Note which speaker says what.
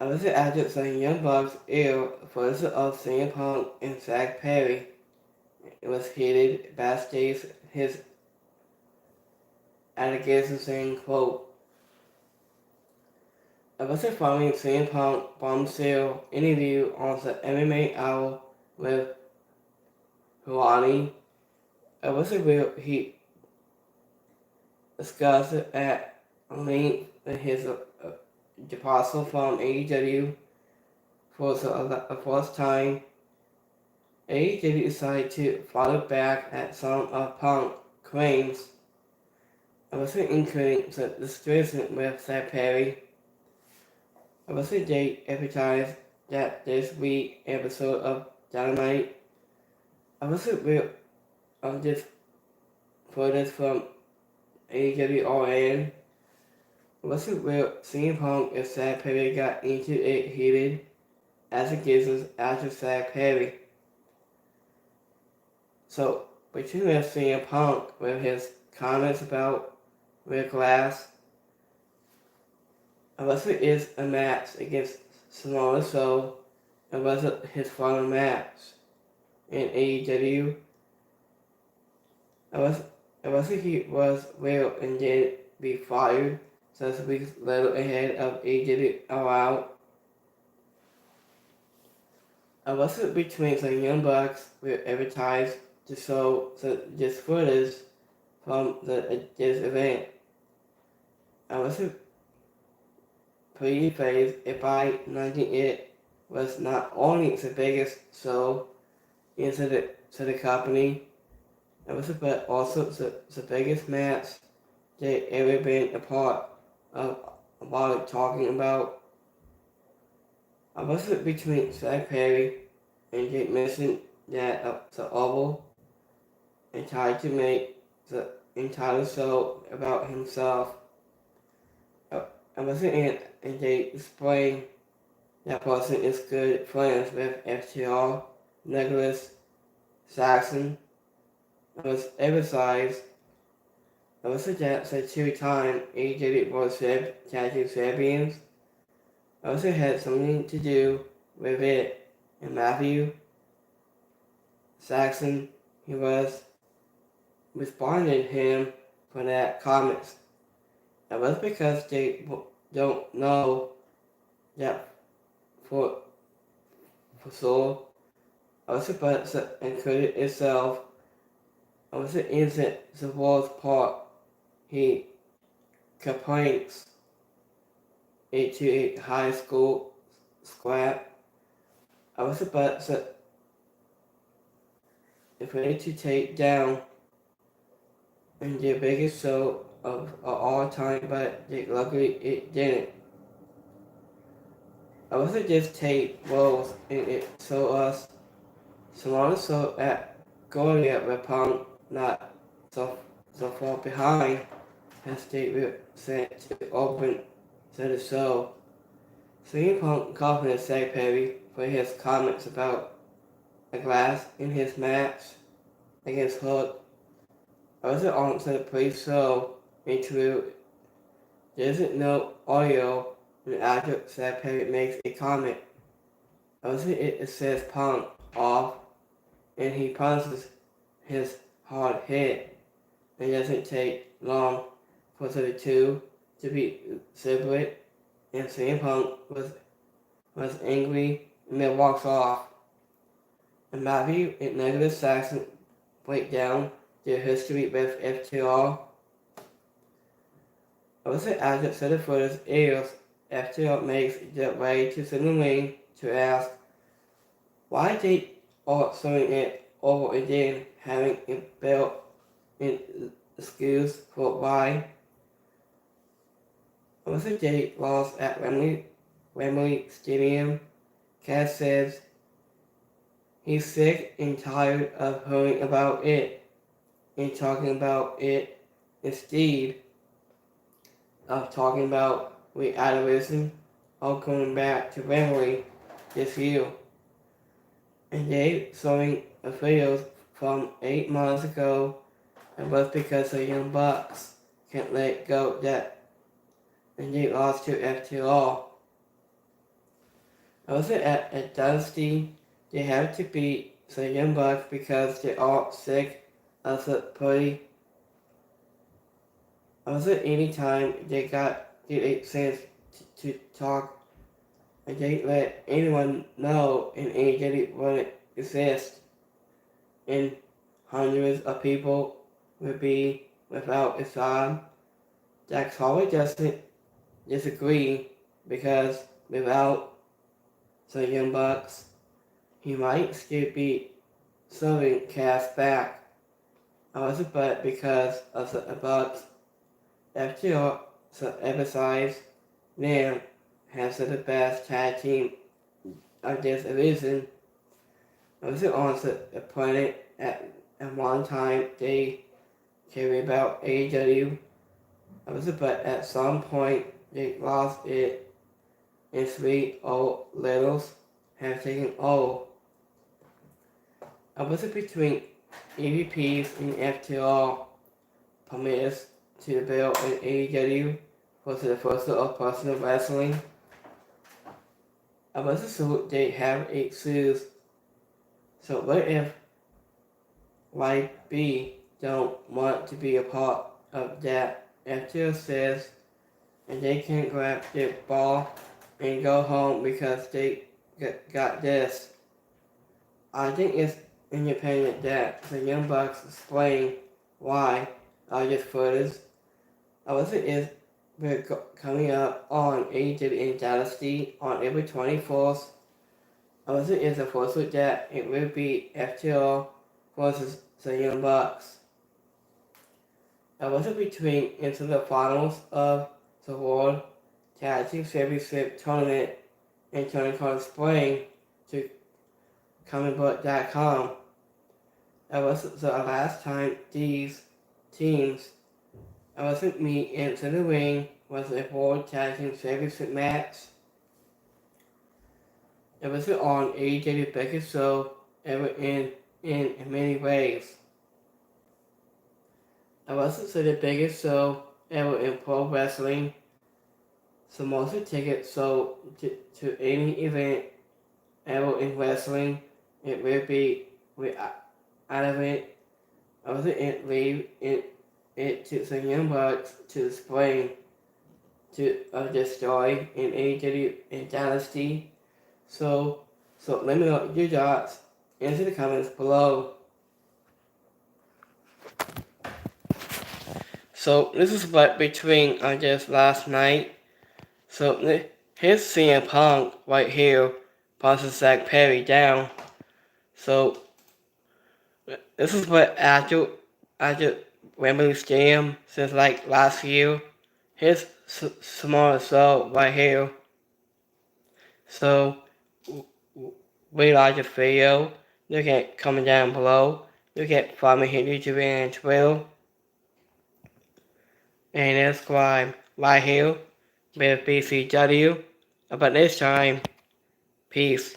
Speaker 1: I was after some Young Bucks ill footage of CM Punk and Zach Perry. It was heated backstage his allegations saying, quote, I was following CM Punk bombshell interview on the MMA Hour with Huani. I was real he discussed at length his departure from AEW for the first time. AEW decided to follow back at some of Punk claims, also including the situation with Seth Perry. Also, they advertised that this week episode of Dynamite also will of this footage from AEW RN. Also, will CM Punk and Seth Perry got into it heated as it gives us after Seth Perry. So, between CM Punk with his comments about Rick Glass, unless it is a match against Samoa Joe, and was it his final match in AEW, unless he was will and did be fired 6 weeks later ahead of AEW allowed. Unless it between the Young Bucks will advertise to show this footage from this event. Unless it pre-phase it by 19 it was not only the biggest show into the company, but also the biggest match they ever been a part of while talking about. I was between Zach Perry and Jake mentioned that the Oval and tried to make the entire show about himself. I wasn't in and they explained that person is good friends with FTR, Nicholas, Saxon. I was emphasized. I was that the 2-time AEW World Tag Team Champions. I also had something to do with it, and Matthew Saxon, he was responding him for that comments. It was because they don't know that for sure. Also, but included itself. Also, isn't the worst part. He complains into a high school scrap. Also, but if ready to take down and the biggest show of all time, but luckily it didn't. I also just take roles and it showed us Samoa so at going at the Punk not so far behind as they were sent to open to the show. CM Punk confident Zach Perry for his comments about a glass in his match against Hook. Also on the pre-show interview, there isn't no audio and after Zach Perry makes a comment. Also it says Punk off and he punches his hard hit. It doesn't take long for the two to be separate and CM Punk was angry and then walks off. And Matthew and Nicholas Saxon break down their history with FTR. Also after the footage airs, FTR makes their way to the ring to ask why they are showing it over again, having it built in excuse for why. Also they lost at Wembley Stadium. Cass says he's sick and tired of hearing about it and talking about it instead of talking about readoration or going back to Wembley this year. And they showing the videos from 8 months ago, and was because the Young Bucks can't let go that and they lost to FTR. I was at Dynasty, they have to beat the Young Bucks because they're all sick of the play. I was at any time they got the chance to talk and they let anyone know and AEW wouldn't exist and hundreds of people would be without a job. Jack Howard doesn't disagree because without the Young Bucks, he might still be serving cash back. I was a bet because of the Bucks. After all, the emphasize them has the best tag team of this division. I was on the planet at one time they cared about AEW. I was a bet at some point they lost it and three old littles have taken all. I was between EVPs and FTR permits to build an AEW was the first of personal wrestling. I was sure they have 8 shoes. So what if YB don't want to be a part of that? FTR says and they can grab their ball and go home because they got this. I think it's independent that the Young Bucks explain why I just footage. I was is we're coming up on AEW in Dynasty on April 24th. I was is a first look that it will be FTR versus the Young Bucks. I was between into the finals of the World Tag Team Championship Tournament in Tournament Spring to comicbook.com. That was the last time these teams I wasn't me into the ring was a World Tag Team Championship match. It was on AEW biggest show ever in many ways. I wasn't the biggest show ever in pro wrestling. So most of the tickets sold to any event ever in wrestling, it will be out of it. I wasn't leave it to the Young Bucks to explain of this story in AEW and Dynasty. So let me know your thoughts into the comments below. So this is what between I guess last night. So here's CM Punk right here, punches Zach Perry down. So this is what after Wembley Stadium since like last year. Here's smaller show right here. So we like this video. Look at comment down below. Look at follow me here YouTube and Twitter. And subscribe right here with BCW. But this time, peace.